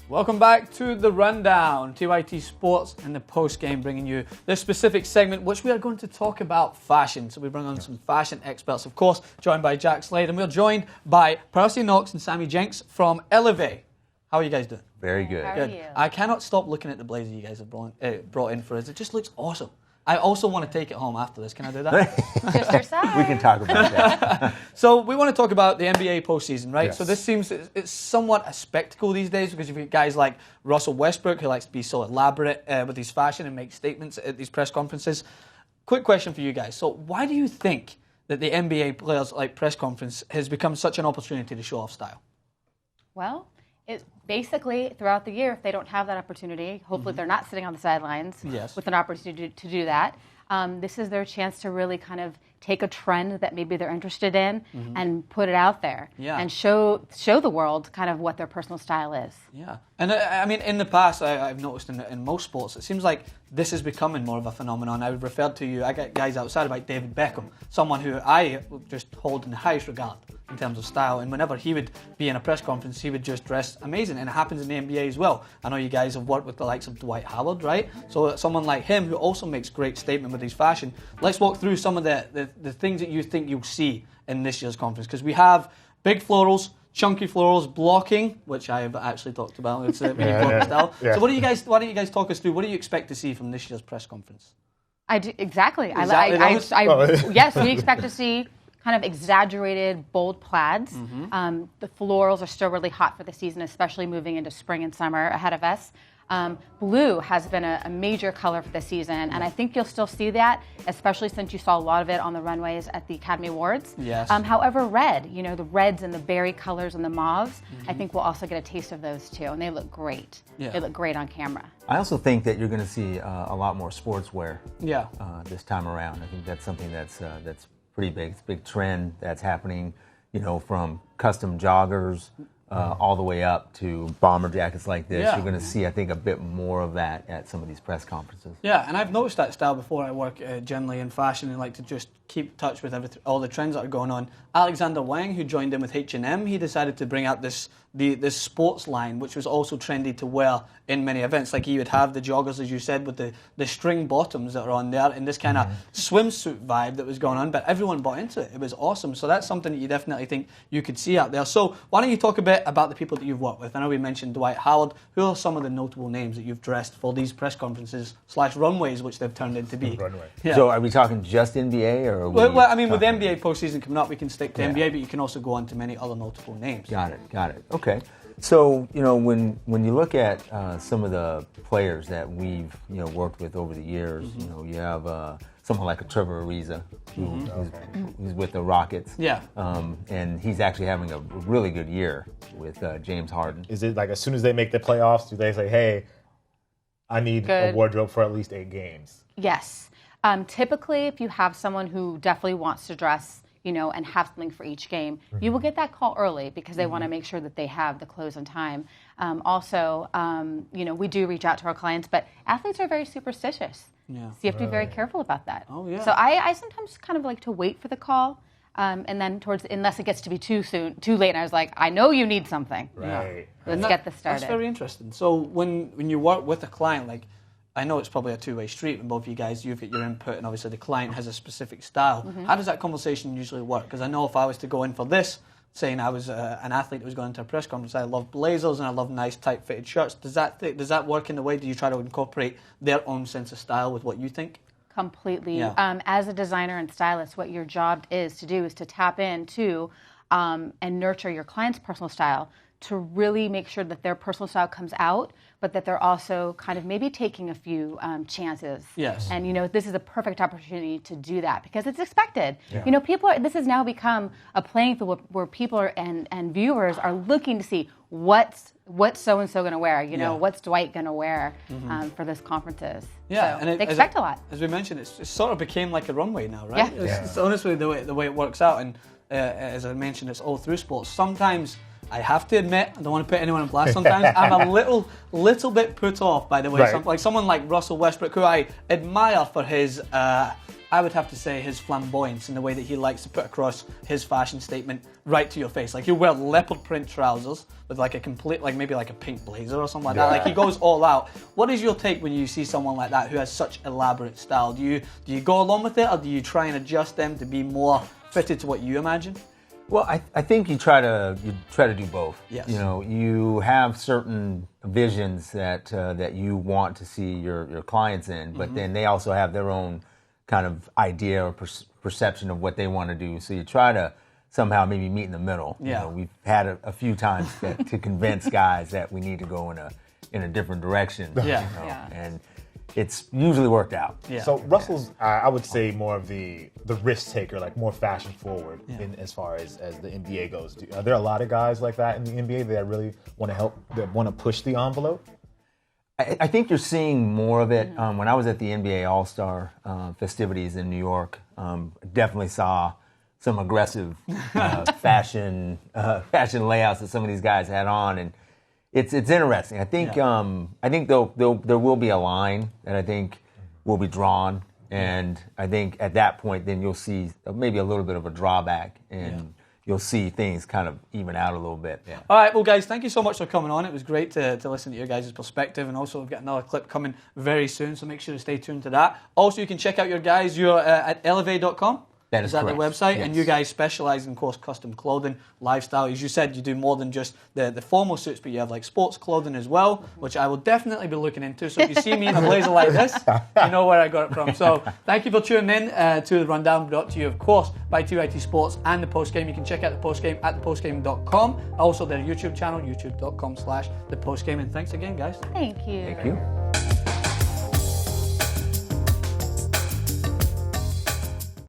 Welcome back to The Rundown, TYT Sports and the post-game, bringing you this specific segment, which we are going to talk about fashion. So we bring on some fashion experts, of course, joined by Jack Slade, and we're joined by Percy Knox and Sammy Jenks from Elevee. How are you guys doing? Very good. How are you? I cannot stop looking at the blazer you guys have brought in for us. It just looks awesome. I also want to take it home after this. Can I do that? Just your side. We can talk about that. So we want to talk about the NBA postseason, right? Yes. So this seems it's somewhat a spectacle these days because you've got guys like Russell Westbrook who likes to be so elaborate with his fashion and make statements at these press conferences. Quick question for you guys. So why do you think that the NBA players like press conference has become such an opportunity to show off style? Well, it basically throughout the year, if they don't have that opportunity, hopefully they're not sitting on the sidelines Yes. with an opportunity to do that. This is their chance to really kind of take a trend that maybe they're interested in and put it out there and show the world kind of what their personal style is. Yeah, and I mean, in the past, I've noticed in most sports, it seems like this is becoming more of a phenomenon. I referred to you, I got guys outside about David Beckham, someone who I just hold in the highest regard in terms of style, and whenever he would be in a press conference, he would just dress amazing, and it happens in the NBA as well. I know you guys have worked with the likes of Dwight Howard, right? So someone like him who also makes great statement with his fashion. Let's walk through some of the things that you think you'll see in this year's conference, because we have big florals, chunky florals, blocking, which I have actually talked about. It's a really blocking style. Yeah. So why don't you guys talk us through, what do you expect to see from this year's press conference? I do, exactly. Exactly Yes, we expect to see kind of exaggerated, bold plaids. The florals are still really hot for the season, especially moving into spring and summer ahead of us. Blue has been a major color for the season, and I think you'll still see that, especially since you saw a lot of it on the runways at the Academy Awards. Yes. However, red, the reds and the berry colors and the mauves, I think we'll also get a taste of those too, and they look great. Yeah. They look great on camera. I also think that you're going to see a lot more sportswear Yeah. this time around. I think that's something that's pretty big. It's a big trend that's happening, from custom joggers all the way up to bomber jackets like this. Yeah. You're going to see, I think, a bit more of that at some of these press conferences. Yeah, and I've noticed that style before. I work generally in fashion and like to just keep touch with all the trends that are going on. Alexander Wang, who joined in with H&M, he decided to bring out this sports line, which was also trendy to wear in many events. Like he would have the joggers, as you said, with the string bottoms that are on there, and this kind of swimsuit vibe that was going on, but everyone bought into it. It was awesome. So that's something that you definitely think you could see out there. So why don't you talk a bit about the people that you've worked with? I know we mentioned Dwight Howard. Who are some of the notable names that you've dressed for these press conferences / runways, which they've turned into be? Runway. Yeah. So are we talking just NBA or are we Well, I mean, with the talking- NBA postseason coming up, we can stick to Yeah. NBA, but you can also go on to many other notable names. Got it. Okay. So, when you look at some of the players that we've, worked with over the years, you have someone like a Trevor Ariza, who's with the Rockets. Yeah. And he's actually having a really good year with James Harden. Is it like as soon as they make the playoffs, do they say, hey, I need a Good. wardrobe for at least 8 games? Yes. Typically, if you have someone who definitely wants to dress, and have something for each game, you will get that call early because they want to make sure that they have the clothes on time. Also, we do reach out to our clients, but athletes are very superstitious. Yeah. So you have to be very careful about that. Oh, yeah. So I sometimes kind of like to wait for the call, and then unless it gets to be too late, and I was like, I know you need something. Right. Let's get this started. That's very interesting. So when you work with a client, like, I know it's probably a two-way street when both of you guys, you've got your input, and obviously the client has a specific style. How does that conversation usually work? Because I know if I was to go in for this, saying I was an athlete that was going to a press conference, I love blazers and I love nice tight-fitted shirts. Does that work in the way? Do you try to incorporate their own sense of style with what you think? Completely. Yeah. As a designer and stylist, what your job is to tap into and nurture your client's personal style to really make sure that their personal style comes out, but that they're also kind of maybe taking a few chances. Yes. And this is a perfect opportunity to do that because it's expected. Yeah. This has now become a playing field where people and viewers are looking to see what's so and so going to wear. What's Dwight going to wear for this conferences. Yeah, so and they expect a lot. As we mentioned, it sort of became like a runway now, right? Yeah. It's honestly the way it works out, and as I mentioned, it's all through sports. Sometimes I have to admit, I don't want to put anyone on blast. Sometimes I'm a little bit put off by the way, Right. someone like Russell Westbrook, who I admire for his I would have to say his flamboyance and the way that he likes to put across his fashion statement right to your face. Like he'll wear leopard print trousers with like a complete, like maybe like a pink blazer or something like that. Like he goes all out. What is your take when you see someone like that who has such elaborate style? Do you go along with it, or do you try and adjust them to be more fitted to what you imagine? Well, I think you try to do both. Yes. You know, you have certain visions that you want to see your clients in, but then they also have their own kind of idea or perception of what they want to do. So you try to somehow maybe meet in the middle. Yeah. You know, we've had a few times to convince guys that we need to go in a different direction. Yeah. You know, and it's usually worked out. Yeah. So Russell's, I would say, more of the risk taker, like more fashion forward in as far as the NBA goes. Are there a lot of guys like that in the NBA that really want to help, that want to push the envelope? I think you're seeing more of it. When I was at the NBA All-Star festivities in New York, definitely saw some aggressive fashion layouts that some of these guys had on, and it's interesting. I think there will be a line that I think will be drawn, and I think at that point then you'll see maybe a little bit of a drawback, and you'll see things kind of even out a little bit. Yeah. All right, well, guys, thank you so much for coming on. It was great to listen to your guys' perspective, and also we've got another clip coming very soon, so make sure to stay tuned to that. Also, you can check out your guys. You're at elevee.com. That is that the correct. website? Yes. And you guys specialize in, of course, custom clothing, lifestyle. As you said, you do more than just the formal suits, but you have like sports clothing as well, which I will definitely be looking into. So if you see me in a blazer like this, you know where I got it from. So thank you for tuning in to the Rundown, brought to you, of course, by 2IT Sports and the Postgame. You can check out the Postgame at thepostgame.com. Also their YouTube channel, youtube.com/thepostgame. And thanks again, guys. Thank you. Thank you.